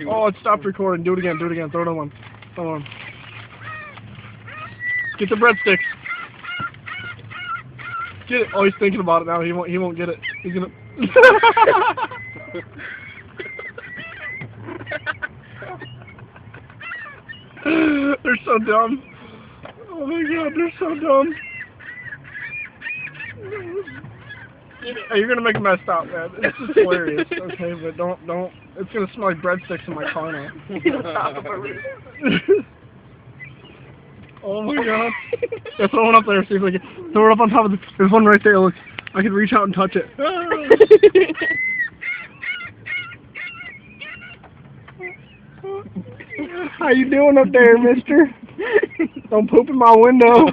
Oh, it stopped recording. Do it again. Do it again. Throw it on one. Throw it on. Get the breadsticks. Get it. Oh, he's thinking about it now. He won't get it. He's gonna. They're so dumb. Oh my god, they're so dumb. Hey, you're gonna make a mess up, man. It's just hilarious. Okay, but don't. It's gonna smell like breadsticks in my car now. Oh my god. Yeah, throw it up there. See if I can. Throw it up on top of the. There's one right there. Look, I can reach out and touch it. How you doing up there, mister? Don't poop in my window.